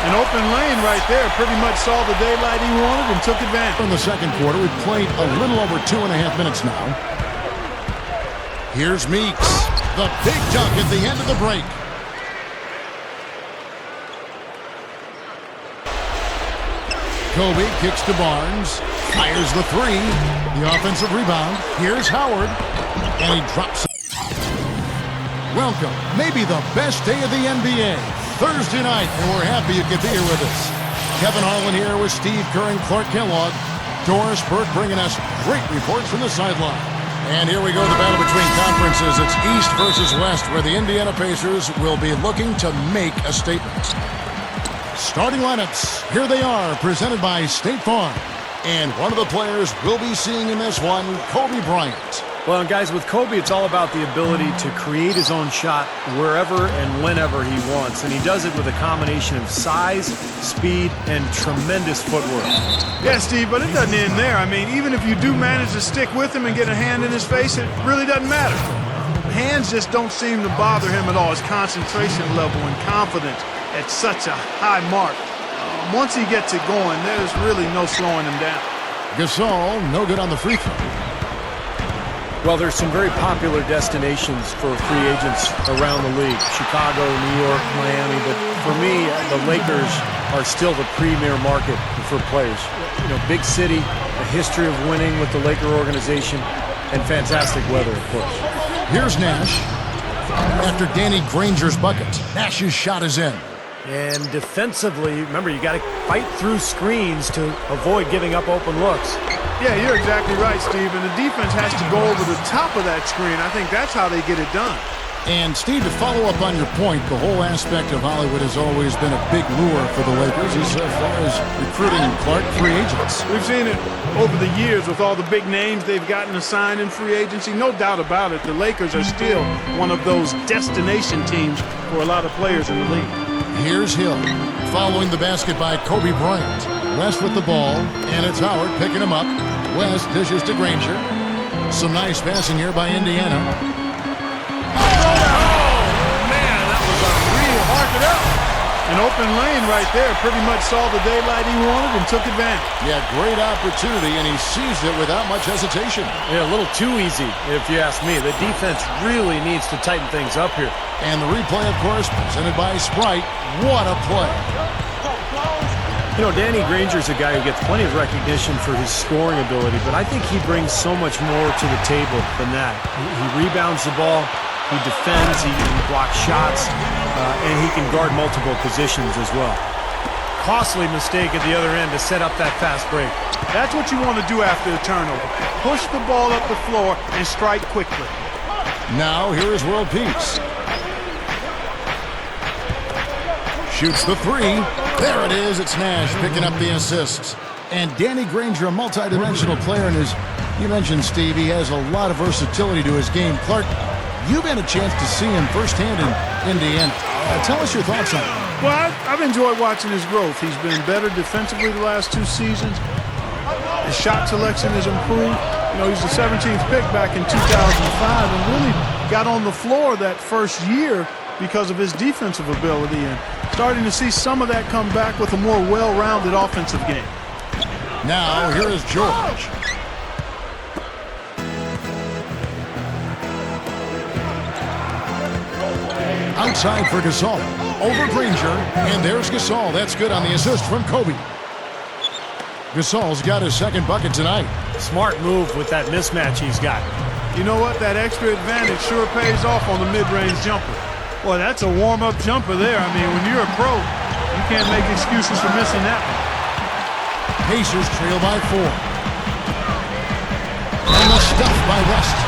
An open lane right there. Pretty much saw the daylight he wanted and took advantage. In the second quarter, we've played a little over 2.5 minutes now. Here's Meeks. The big dunk at the end of the break. Kobe kicks to Barnes. Fires the three. The offensive rebound. Here's Howard. And he drops it. Welcome. Maybe the best day of the NBA. Thursday night, and we're happy you could be here with us. Kevin Harlan here with Steve Kerr and Clark Kellogg. Doris Burke bringing us great reports from the sideline. And here we go, the battle between conferences. It's East versus West, where the Indiana Pacers will be looking to make a statement. Starting lineups, here they are, presented by State Farm. And one of the players we'll be seeing in this one, Kobe Bryant. Well, and guys, with Kobe, it's all about the ability to create his own shot wherever and whenever he wants. And he does it with a combination of size, speed, and tremendous footwork. Yeah, Steve, but it doesn't end there. I mean, even if you do manage to stick with him and get a hand in his face, it really doesn't matter. Hands just don't seem to bother him at all. His concentration level and confidence at such a high mark. Once he gets it going, there's really no slowing him down. Gasol, no good on the free throw. Well, there's some very popular destinations for free agents around the league. Chicago, New York, Miami. But for me, the Lakers are still the premier market for players. You know, big city, a history of winning with the Laker organization, and fantastic weather, of course. Here's Nash. After Danny Granger's bucket, Nash's shot is in. And defensively, remember, you got to fight through screens to avoid giving up open looks. Yeah, you're exactly right, Steve. And the defense has to go over the top of that screen. I think that's how they get it done. And, Steve, to follow up on your point, the whole aspect of Hollywood has always been a big lure for the Lakers as far as recruiting Clark free agents. We've seen it over the years with all the big names they've gotten assigned in free agency. No doubt about it, the Lakers are still one of those destination teams for a lot of players in the league. Here's Hill, following the basket by Kobe Bryant. West with the ball, and it's Howard picking him up. West dishes to Granger. Some nice passing here by Indiana. An open lane right there. Pretty much saw the daylight he wanted and took advantage. Yeah, great opportunity, and he seized it without much hesitation. Yeah, a little too easy, if you ask me. The defense really needs to tighten things up here. And the replay, of course, presented by Sprite. What a play. You know, Danny Granger's a guy who gets plenty of recognition for his scoring ability, but I think he brings so much more to the table than that. He rebounds the ball, he defends, he blocks shots, and he can guard multiple positions as well. Costly mistake at the other end to set up that fast break. That's what you want to do after a turnover. Push the ball up the floor and strike quickly. Now here is World Peace. Shoots the three. There it is. It's Nash picking up the assist. And Danny Granger, a multi-dimensional player, and as you mentioned, Steve, he has a lot of versatility to his game. Clark, you've had a chance to see him firsthand in Indiana. Tell us your thoughts on him. Well, I've enjoyed watching his growth. He's been better defensively the last 2 seasons. His shot selection has improved. You know, he's the 17th pick back in 2005 and really got on the floor that first year because of his defensive ability, and starting to see some of that come back with a more well-rounded offensive game. Now, here is George. Outside for Gasol. Over Granger, and there's Gasol. That's good on the assist from Kobe. Gasol's got his second bucket tonight. Smart move with that mismatch he's got. You know what? That extra advantage sure pays off on the mid-range jumper. Boy, that's a warm-up jumper there. I mean, when you're a pro, you can't make excuses for missing that one. Pacers trail by 4. And the stuff by West.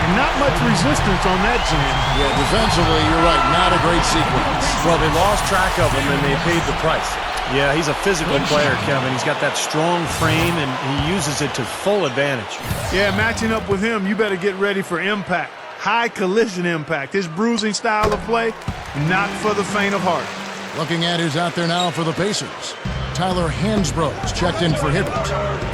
And not much resistance on that jam. Yeah, defensively, you're right, not a great sequence. Well, they lost track of him, and they paid the price. Yeah, he's a physical player, Kevin. He's got that strong frame, and he uses it to full advantage. Yeah, matching up with him, you better get ready for impact. High collision impact. His bruising style of play, not for the faint of heart. Looking at who's out there now for the Pacers. Tyler Hansbrough's checked in for Hibbert.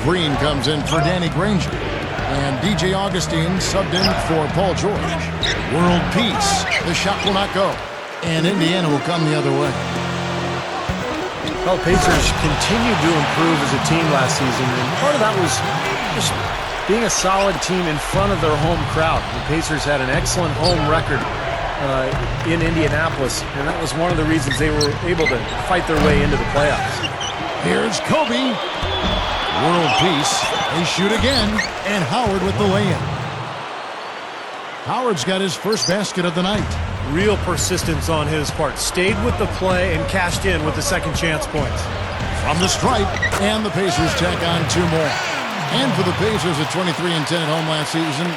Green comes in for Danny Granger. And DJ Augustine subbed in for Paul George. World Peace. The shot will not go. And Indiana will come the other way. Well, Pacers continued to improve as a team last season, and part of that was just being a solid team in front of their home crowd. The Pacers had an excellent home record in Indianapolis, and that was one of the reasons they were able to fight their way into the playoffs. Here's Kobe. World peace. They shoot again, and Howard with the lay-in. Howard's got his first basket of the night. Real persistence on his part. Stayed with the play and cashed in with the second chance points. From the stripe, and the Pacers tack on 2 more. And for the Pacers at 23-10 at home last season,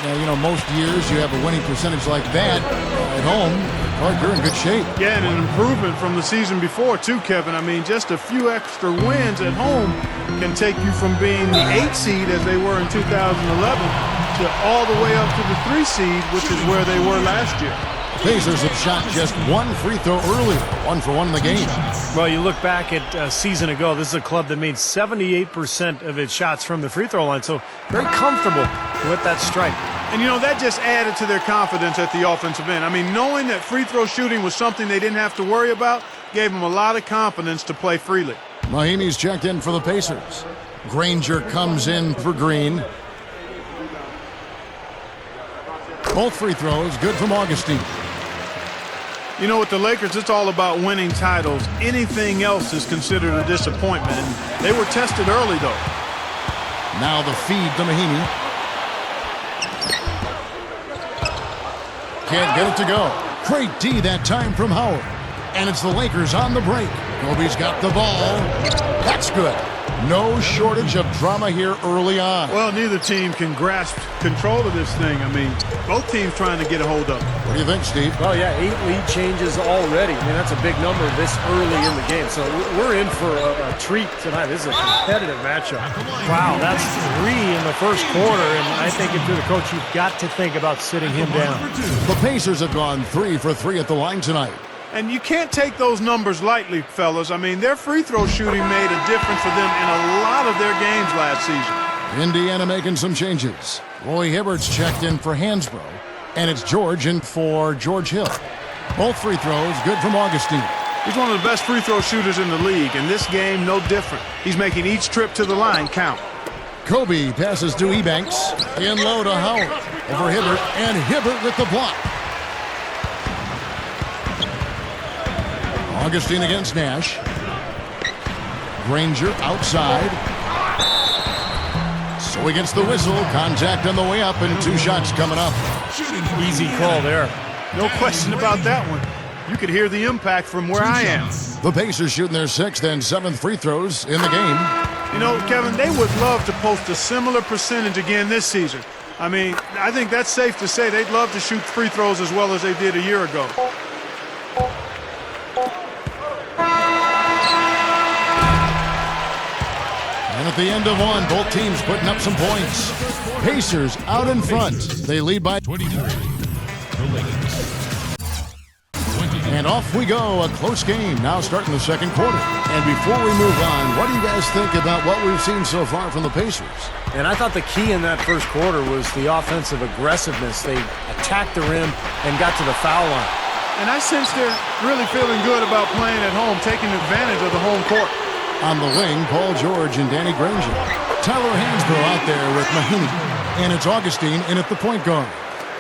most years you have a winning percentage like that at home. Clark, you're in good shape. Yeah, and an improvement from the season before, too, Kevin. I mean, just a few extra wins at home can take you from being the 8 seed, as they were in 2011, to all the way up to the 3 seed, which is where they were last year. Pacers have shot just 1 free throw earlier, 1 for 1 in the game. Well, you look back at a season ago, this is a club that made 78% of its shots from the free throw line, so very comfortable with that strike. And, that just added to their confidence at the offensive end. I mean, knowing that free throw shooting was something they didn't have to worry about gave them a lot of confidence to play freely. Mahinmi's checked in for the Pacers. Granger comes in for Green. Both free throws good from Augustine. With the Lakers, it's all about winning titles. Anything else is considered a disappointment, and they were tested early, though. Now the feed to Mahinmi. Can't get it to go. Great D that time from Howard. And it's the Lakers on the break. Kobe's got the ball. That's good. No shortage of drama here early on. Well, neither team can grasp control of this thing. I mean, both teams trying to get a hold of it. What do you think, Steve? Well, yeah, 8 lead changes already. I mean, that's a big number this early in the game. So we're in for a treat tonight. This is a competitive matchup. Wow, that's 3 in the first quarter, and I think if you're the coach, you've got to think about sitting him down. The Pacers have gone 3 for 3 at the line tonight. And you can't take those numbers lightly, fellas. I mean, their free throw shooting made a difference for them in a lot of their games last season. Indiana making some changes. Roy Hibbert's checked in for Hansbrough, and it's George in for George Hill. Both free throws good from Augustine. He's one of the best free throw shooters in the league, and this game no different. He's making each trip to the line count. Kobe passes to Ebanks. In low to Howard. Over Hibbert, and Hibbert with the block. Augustine against Nash. Granger outside. So against the whistle, contact on the way up, and 2 shots coming up. Easy call there. No question about that one. You could hear the impact from where I am. The Pacers shooting their 6th and 7th free throws in the game. Kevin, they would love to post a similar percentage again this season. I mean, I think that's safe to say they'd love to shoot free throws as well as they did a year ago. And at the end of 1, both teams putting up some points. Pacers out in front. They lead by 23. And off we go. A close game now starting the second quarter. And before we move on, what do you guys think about what we've seen so far from the Pacers? And I thought the key in that first quarter was the offensive aggressiveness. They attacked the rim and got to the foul line. And I sense they're really feeling good about playing at home, taking advantage of the home court. On the wing, Paul George and Danny Granger. Tyler Hansbrough out there with Mahinmi. And it's Augustine in at the point guard.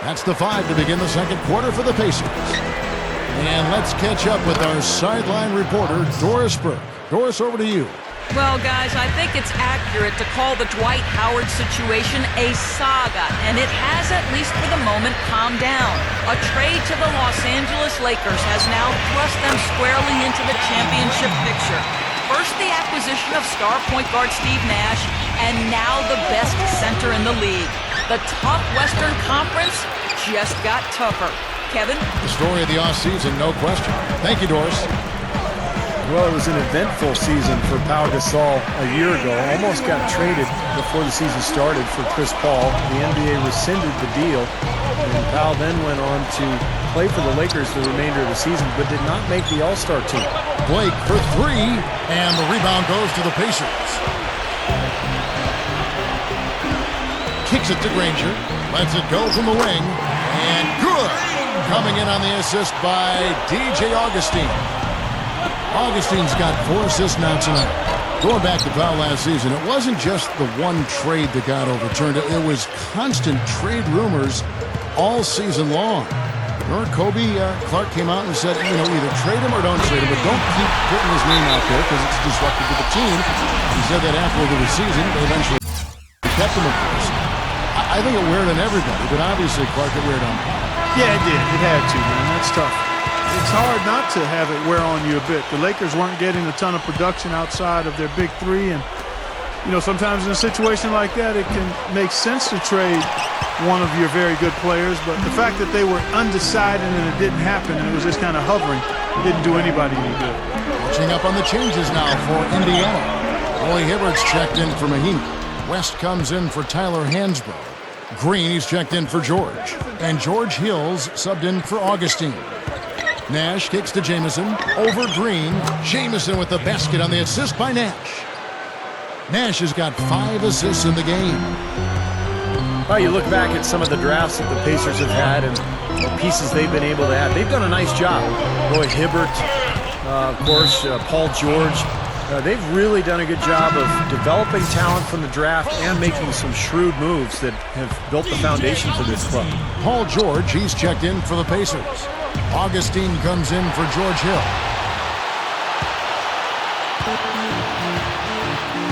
That's the 5 to begin the second quarter for the Pacers. And let's catch up with our sideline reporter, Doris Burke. Doris, over to you. Well, guys, I think it's accurate to call the Dwight Howard situation a saga, and it has, at least for the moment, calmed down. A trade to the Los Angeles Lakers has now thrust them squarely into the championship picture. First, the acquisition of star point guard Steve Nash, and now the best center in the league. The tough Western Conference just got tougher. Kevin? The story of the offseason, no question. Thank you, Doris. Well, it was an eventful season for Pau Gasol a year ago. Almost got traded before the season started for Chris Paul. The NBA rescinded the deal, and Pau then went on to play for the Lakers the remainder of the season, but did not make the All-Star team. Blake for 3, and the rebound goes to the Pacers. Kicks it to Granger, lets it go from the wing, and good! Coming in on the assist by DJ Augustine. Augustine's got 4 assists now tonight. Going back to Powell last season, it wasn't just the one trade that got overturned. It was constant trade rumors all season long. Remember, Kobe Clark came out and said, either trade him or don't trade him, but don't keep putting his name out there because it's disruptive to the team. He said that after the season, they eventually kept him, of course. I think it wear on everybody, but obviously Clark it wear on Powell. Yeah, it did. It had to, man. That's tough. It's hard not to have it wear on you a bit. The Lakers weren't getting a ton of production outside of their big three, and sometimes in a situation like that, it can make sense to trade one of your very good players, but the fact that they were undecided and it didn't happen and it was just kind of hovering didn't do anybody any good. Catching up on the changes now for Indiana. Roy Hibbert's checked in for Mahinmi. West comes in for Tyler Hansbrough. Green, he's checked in for George. And George Hills subbed in for Augustine. Nash kicks to Jamison. Over Green. Jamison with the basket on the assist by Nash. Nash has got 5 assists in the game. Well, you look back at some of the drafts that the Pacers have had and the pieces they've been able to add. They've done a nice job. Roy Hibbert, of course, Paul George. They've really done a good job of developing talent from the draft and making some shrewd moves that have built the foundation for this club. Paul George, he's checked in for the Pacers. Augustine comes in for George Hill.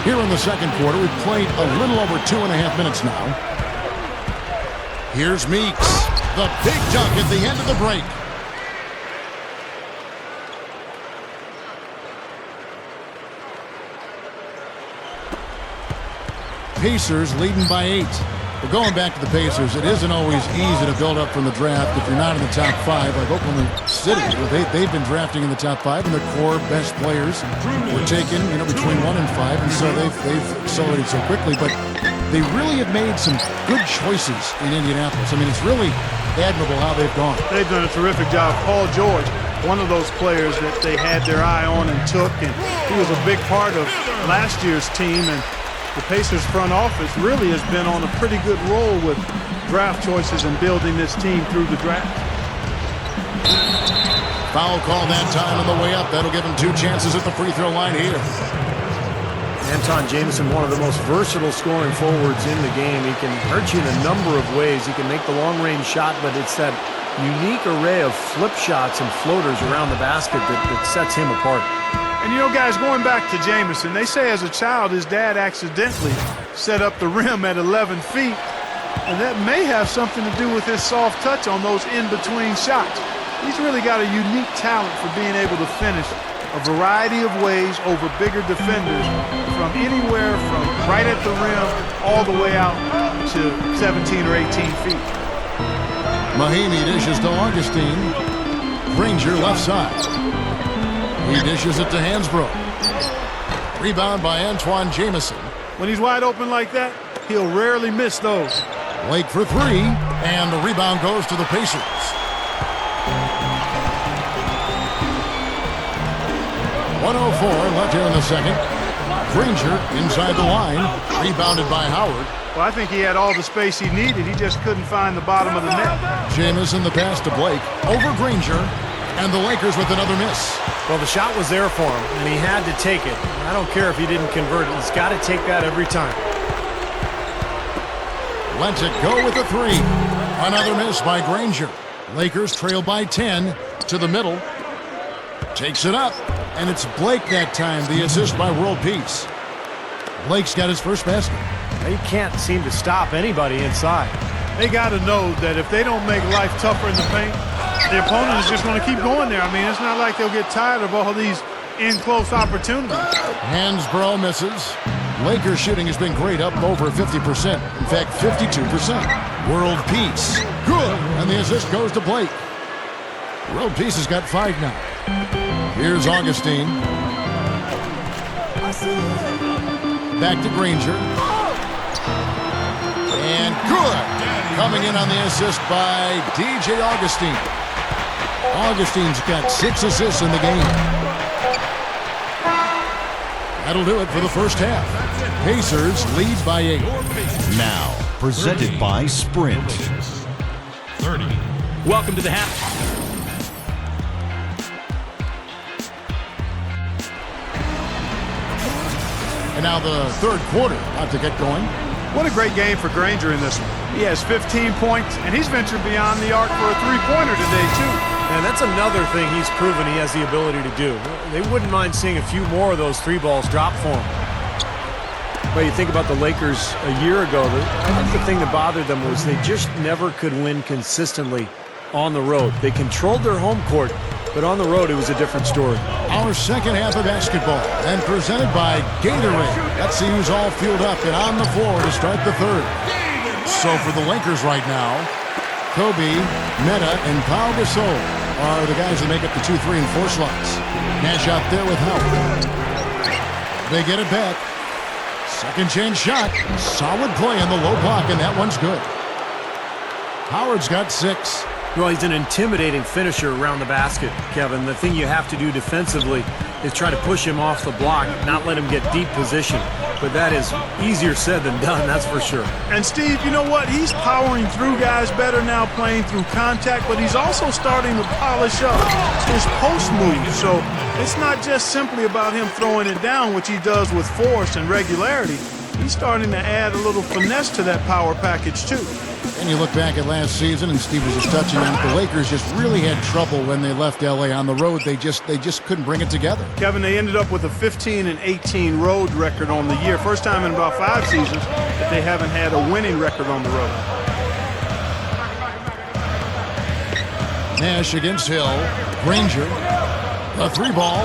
Here in the second quarter, we've played a little over 2.5 minutes now. Here's Meeks, the big dunk at the end of the break. Pacers leading by 8. But going back to the Pacers, it isn't always easy to build up from the draft if you're not in the top 5, like Oklahoma City. They've been drafting in the top 5, and their core best players were taken, between 1 and 5, and so they've accelerated so quickly. But they really have made some good choices in Indianapolis. I mean, it's really admirable how they've gone. They've done a terrific job. Paul George, one of those players that they had their eye on and took, and he was a big part of last year's team. And the Pacers front office really has been on a pretty good roll with draft choices and building this team through the draft. Foul call that time on the way up. That'll give him 2 chances at the free throw line here. Anton Jamison, one of the most versatile scoring forwards in the game. He can hurt you in a number of ways. He can make the long-range shot, but it's that unique array of flip shots and floaters around the basket that sets him apart. And guys, going back to Jamison, they say as a child his dad accidentally set up the rim at 11 feet, and that may have something to do with his soft touch on those in-between shots. He's really got a unique talent for being able to finish a variety of ways over bigger defenders from anywhere from right at the rim all the way out to 17 or 18 feet. Mahinmi dishes to Augustine. Granger left side. He dishes it to Hansbrough. Rebound by Antoine Jamison. When he's wide open like that, he'll rarely miss those. Blake for 3, and the rebound goes to the Pacers. .104 left here in the second. Granger inside the line, rebounded by Howard. Well, I think he had all the space he needed. He just couldn't find the bottom of the net. Jamison the pass to Blake, over Granger, and the Lakers with another miss. Well, the shot was there for him, and he had to take it. I don't care if he didn't convert it. He's got to take that every time. Lets it go with a 3. Another miss by Granger. Lakers trail by 10 to the middle. Takes it up, and it's Blake that time, the assist by World Peace. Blake's got his first basket. They can't seem to stop anybody inside. They got to know that if they don't make life tougher in the paint, the opponent is just going to keep going there. I mean, it's not like they'll get tired of all these in-close opportunities. Hansbrough misses. Lakers shooting has been great, up over 50%. In fact, 52%. World Peace, good, and the assist goes to Blake. World Peace has got 5 now. Here's Augustine. Back to Granger. And good. Coming in on the assist by DJ Augustine. Augustine's got 6 assists in the game. That'll do it for the first half. Pacers lead by 8. Now, presented by Sprint. 30. Welcome to the half. now the third quarter about to get going. What a great game for Granger in this one. He has 15 points, and he's ventured beyond the arc for a three-pointer today, too. And that's another thing he's proven he has the ability to do. They wouldn't mind seeing a few more of those three balls drop for him. But you think about the Lakers a year ago, I think the thing that bothered them was they just never could win consistently on the road. They controlled their home court, but on the road it was a different story. Our second half of basketball, and presented by Gatorade. Let's see who's all fueled up and on the floor to start the third. So for the Lakers right now, Kobe, Meta, and Pau Gasol are the guys that make up the 2, 3, and 4 slots. Nash out there with Howard. They get it back. Second chance shot. Solid play in the low block, and that one's good. Howard's got 6. Well, he's an intimidating finisher around the basket, Kevin. The thing you have to do defensively is try to push him off the block, not let him get deep position. But that is easier said than done, that's for sure. And Steve, you know what? He's powering through guys better now, playing through contact, but he's also starting to polish up his post move. So it's not just simply about him throwing it down, which he does with force and regularity. He's starting to add a little finesse to that power package, too. And you look back at last season, and Steve was just touching on it. The Lakers just really had trouble when they left L.A. on the road. They just couldn't bring it together. Kevin, they ended up with a 15-18 road record on the year. First time in about 5 seasons that they haven't had a winning record on the road. Nash against Hill. Granger. The 3-ball.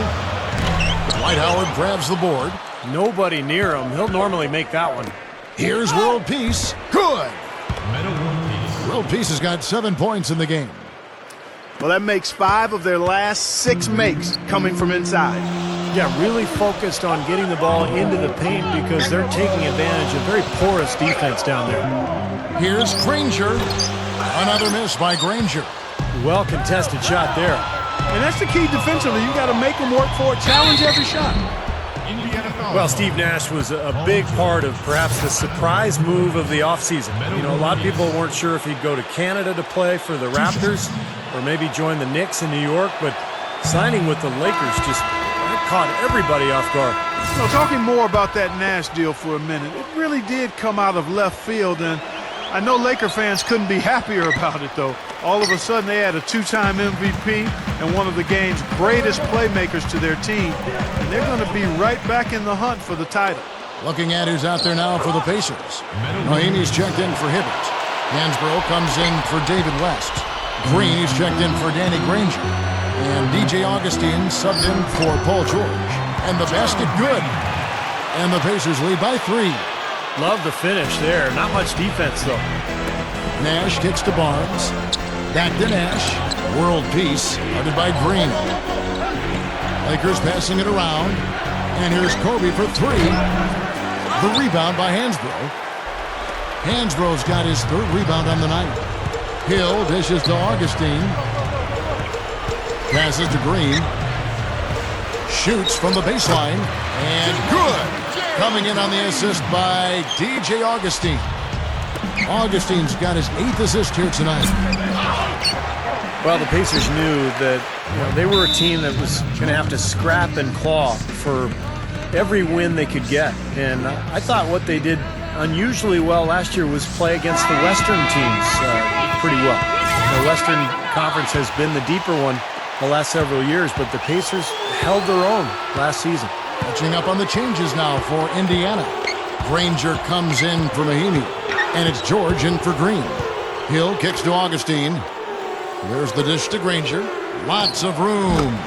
Dwight Howard grabs the board. Nobody near him. He'll normally make that one. Here's World Peace. Good. Meta World Peace. World Peace has got 7 points in the game. Well, that makes 5 of their last 6 makes coming from inside. Yeah, really focused on getting the ball into the paint because they're taking advantage of very porous defense down there. Here's Granger. Another miss by Granger. Well contested shot there. And that's the key defensively. You got to make them work for it, challenge every shot. Well, Steve Nash was a big part of perhaps the surprise move of the offseason. You know, a lot of people weren't sure if he'd go to Canada to play for the Raptors or maybe join the Knicks in New York, but signing with the Lakers just caught everybody off guard. You know, talking more about that Nash deal for a minute, it really did come out of left field, and I know Laker fans couldn't be happier about it, though. All of a sudden, they had a 2-time MVP and one of the game's greatest playmakers to their team, and they're going to be right back in the hunt for the title. Looking at who's out there now for the Pacers. Mahinmi's checked in for Hibbert. Hansbrough comes in for David West. Green is checked in for Danny Granger. And DJ Augustine subbed in for Paul George. And the basket good. And the Pacers lead by 3. Love the finish there. Not much defense, though. Nash kicks to Barnes. Back to Nash. World Peace, guarded by Green. Lakers passing it around. And here's Kobe for 3. The rebound by Hansbrough. Hansbrough's got his 3rd rebound on the night. Hill dishes to Augustine. Passes to Green. Shoots from the baseline. And good! Coming in on the assist by DJ Augustine. Augustine's got his 8th assist here tonight. Well, the Pacers knew that they were a team that was going to have to scrap and claw for every win they could get. And I thought what they did unusually well last year was play against the Western teams pretty well. The Western Conference has been the deeper one the last several years, but the Pacers held their own last season. Catching up on the changes now for Indiana. Granger comes in for Mahinmi. And it's George in for Green. Hill kicks to Augustine. There's the dish to Granger. Lots of room.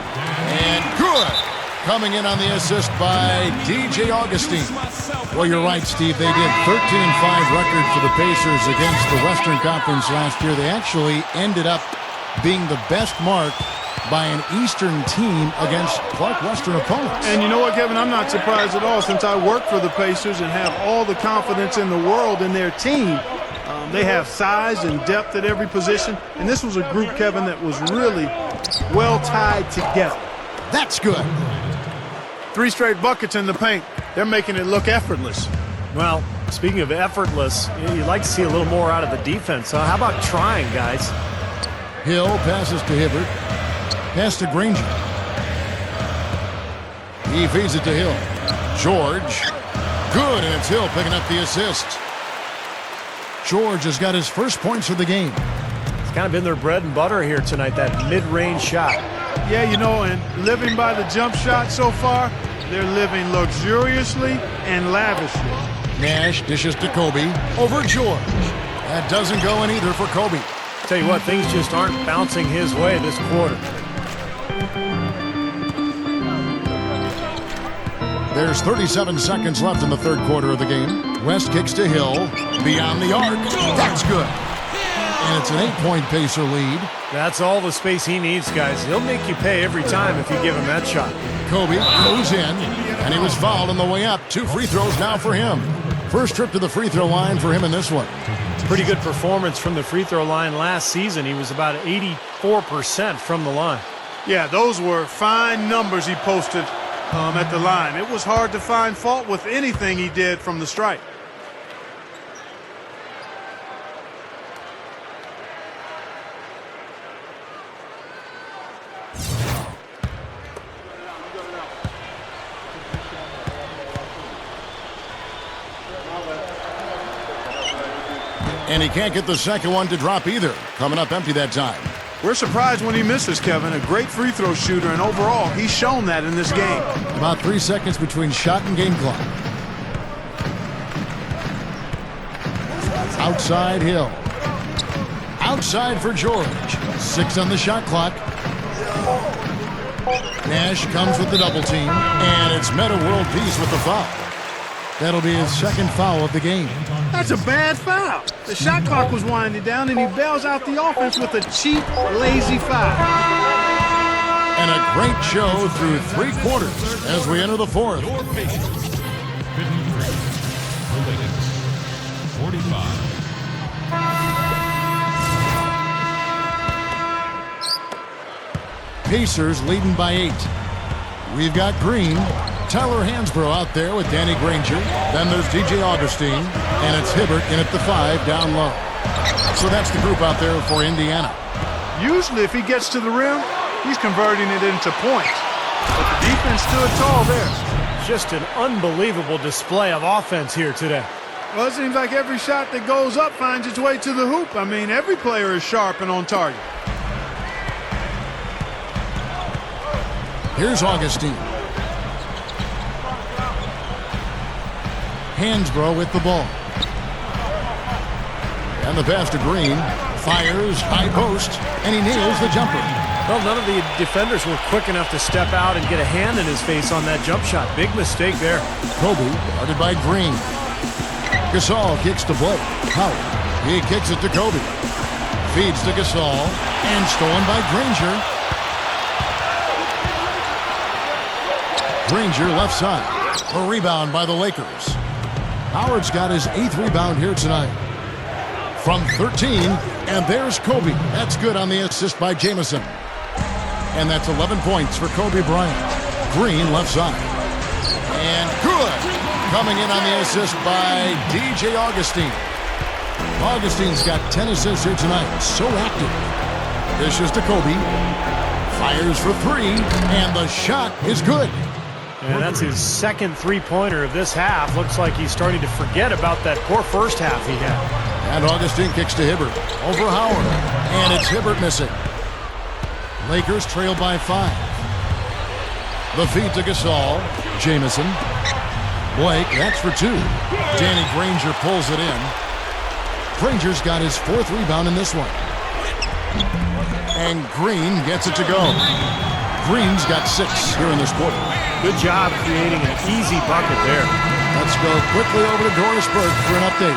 And good! Coming in on the assist by DJ Augustine. Well, you're right, Steve. They did 13-5 record for the Pacers against the Western Conference last year. They actually ended up being the best mark by an Eastern team against Clark Western opponents. And you know what, Kevin? I'm not surprised at all since I work for the Pacers and have all the confidence in the world in their team. They have size and depth at every position. And this was a group, Kevin, that was really well tied together. That's good. 3 straight buckets in the paint. They're making it look effortless. Well, speaking of effortless, you'd like to see a little more out of the defense. How about trying, guys? Hill passes to Hibbert. Pass to Granger. He feeds it to Hill. George Good, and it's Hill picking up the assist. George has got his first points of the game. It's kind of been their bread and butter here tonight, that mid-range shot. Yeah, you know, and living by the jump shot so far, they're living luxuriously and lavishly. Nash dishes to Kobe over George. That doesn't go in either for Kobe. Tell you what, things just aren't bouncing his way this quarter. There's 37 seconds left in the third quarter of the game. West kicks to Hill, beyond the arc. That's good. And it's an 8-point Pacer lead. That's all the space he needs, guys. He'll make you pay every time if you give him that shot. Kobe goes in, and he was fouled on the way up. 2 free throws now for him. First trip to the free throw line for him in this one. Pretty good performance from the free throw line last season. He was about 84% from the line. Yeah, those were fine numbers he posted at the line. It was hard to find fault with anything he did from the stripe. And he can't get the second one to drop either. Coming up empty that time. We're surprised when he misses, Kevin. A great free throw shooter, and overall, he's shown that in this game. About 3 seconds between shot and game clock. Outside Hill. Outside for George. 6 on the shot clock. Nash comes with the double team, and it's Meta World Peace with the foul. That'll be his second foul of the game. That's a bad foul. The shot clock was winding down, and he bails out the offense with a cheap, lazy foul. And a great show through 3 quarters as we enter the fourth. Your Pacers. 53. The Lakers. 45. Pacers leading by 8. We've got Green, Tyler Hansbrough out there with Danny Granger. Then there's DJ Augustine, and it's Hibbert in at the 5 down low. So that's the group out there for Indiana. Usually, if he gets to the rim, he's converting it into points. But the defense stood tall there. Just an unbelievable display of offense here today. Well, it seems like every shot that goes up finds its way to the hoop. I mean, every player is sharp and on target. Here's Augustine. Hansbrough with the ball. And the pass to Green. Fires, high post, and he nails the jumper. Well, none of the defenders were quick enough to step out and get a hand in his face on that jump shot. Big mistake there. Kobe guarded by Green. Gasol kicks to Blake. Howard. He kicks it to Kobe. Feeds to Gasol. And stolen by Granger. Granger left side. A rebound by the Lakers. Howard's got his 8th rebound here tonight. From 13, and there's Kobe. That's good on the assist by Jamison. And that's 11 points for Kobe Bryant. Green left side. And good. Coming in on the assist by DJ Augustine. Augustine's got 10 assists here tonight. So active. Dishes to Kobe. Fires for 3, and the shot is good. And that's his second three-pointer of this half. Looks like he's starting to forget about that poor first half he had. And Augustine kicks to Hibbert. Over Howard. And it's Hibbert missing. Lakers trail by 5. The feed to Gasol. Jamison. Blake, that's for 2. Danny Granger pulls it in. Granger's got his 4th rebound in this one. And Green gets it to go. Green's got 6 here in this quarter. Good job creating an easy bucket there. Let's go quickly over to Doris Burke for an update.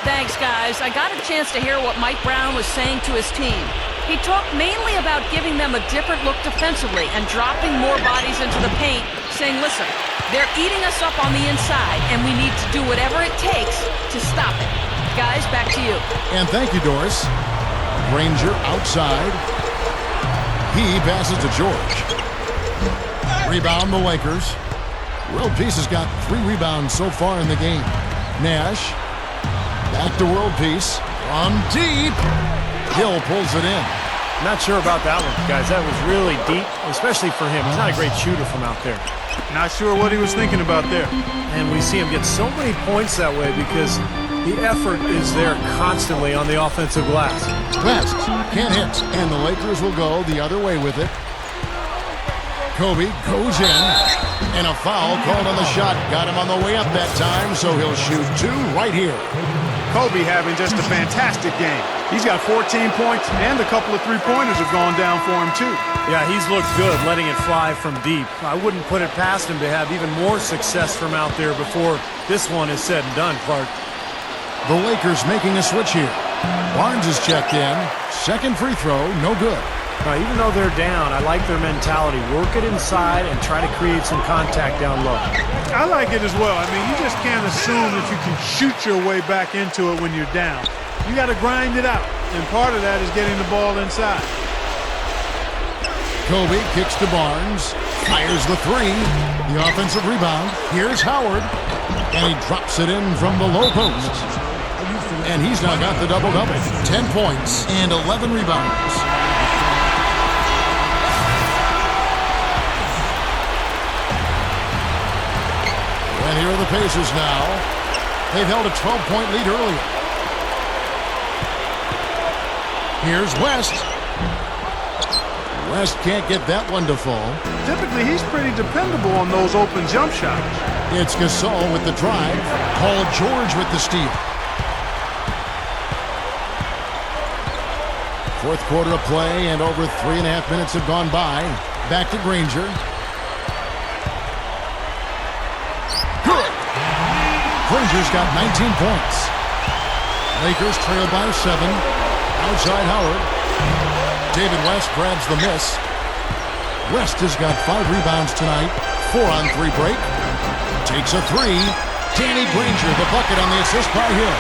Thanks, guys. I got a chance to hear what Mike Brown was saying to his team. He talked mainly about giving them a different look defensively and dropping more bodies into the paint, saying, listen, they're eating us up on the inside, and we need to do whatever it takes to stop it. Guys, back to you. And thank you, Doris. Granger outside. He passes to George. Rebound the Lakers. World Peace has got 3 rebounds so far in the game. Nash. Back to World Peace. From deep. Hill pulls it in. Not sure about that one, guys. That was really deep, especially for him. He's not a great shooter from out there. Not sure what he was thinking about there. And we see him get so many points that way because the effort is there constantly on the offensive glass. West can't hit, and the Lakers will go the other way with it. Kobe goes in, and a foul called on the shot. Got him on the way up that time, so he'll shoot two right here. Kobe having just a fantastic game. He's got 14 points, and a couple of three-pointers have gone down for him, too. Yeah, he's looked good letting it fly from deep. I wouldn't put it past him to have even more success from out there before this one is said and done, Clark. The Lakers making a switch here. Barnes is checked in. Second free throw, no good. Even though they're down, I like their mentality. Work it inside and try to create some contact down low. I like it as well. I mean, you just can't assume that you can shoot your way back into it when you're down. You got to grind it out, and part of that is getting the ball inside. Kobe kicks to Barnes, fires the three. The offensive rebound. Here's Howard, and he drops it in from the low post. And he's now got the double-double. 10 points and 11 rebounds. And here are the Pacers now. They've held a 12-point lead earlier. Here's West. West can't get that one to fall. Typically, he's pretty dependable on those open jump shots. It's Gasol with the drive. Paul George with the steal. Fourth quarter of play, and over 3.5 minutes have gone by. Back to Granger. Granger's got 19 points. Lakers trail by 7. Outside Howard. David West grabs the miss. West has got 5 rebounds tonight. 4 on 3 break. Takes a 3. Danny Granger, the bucket on the assist by Hill.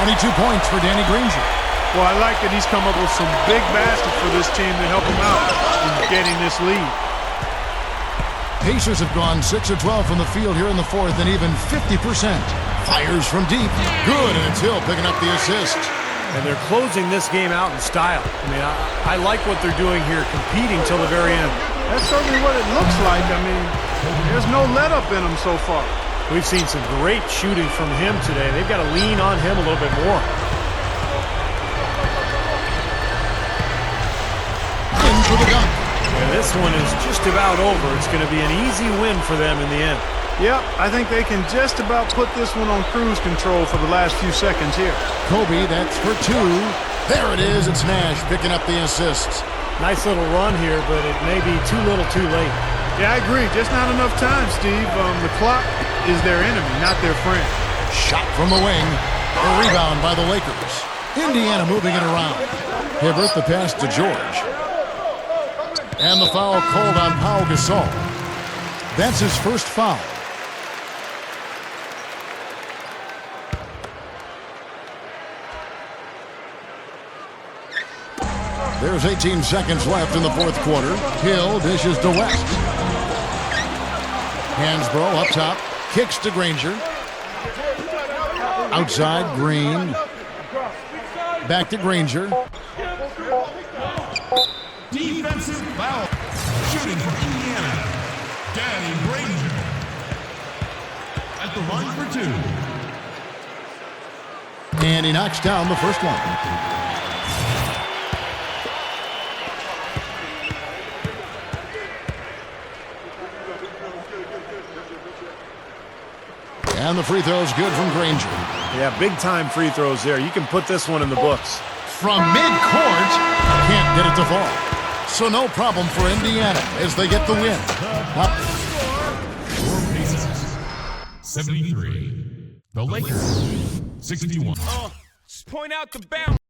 22 points for Danny Granger. Well, I like that he's come up with some big baskets for this team to help him out in getting this lead. Pacers have gone 6 of 12 from the field here in the fourth, and even 50%. Fires from deep. Good, and it's Hill picking up the assist. And they're closing this game out in style. I mean, I like what they're doing here, competing till the very end. That's certainly what it looks like. I mean, there's no let-up in them so far. We've seen some great shooting from him today. They've got to lean on him a little bit more. Into the dunk. And this one is just about over. It's going to be an easy win for them in the end. Yep, I think they can just about put this one on cruise control for the last few seconds here. Kobe, that's for 2. There it is. It's Nash picking up the assists. Nice little run here, but it may be too little too late. Yeah, I agree. Just not enough time, Steve. The clock is their enemy, not their friend. Shot from the wing. A rebound by the Lakers. Indiana moving it around. Hibbert, the pass to George. And the foul called on Pau Gasol. That's his first foul. There's 18 seconds left in the fourth quarter. Hill dishes to West. Hansbrough up top. Kicks to Granger. Outside, Green. Back to Granger. Defensive foul. Shooting for Indiana. Danny Granger. At the line for 2. And he knocks down the first one. And the free throw is good from Granger. Yeah, big-time free throws there. You can put this one in the books. From midcourt, can't get it to fall. So no problem for Indiana as they get the win. Your Pacers, 73. The Lakers, 61. Just point out the bounce.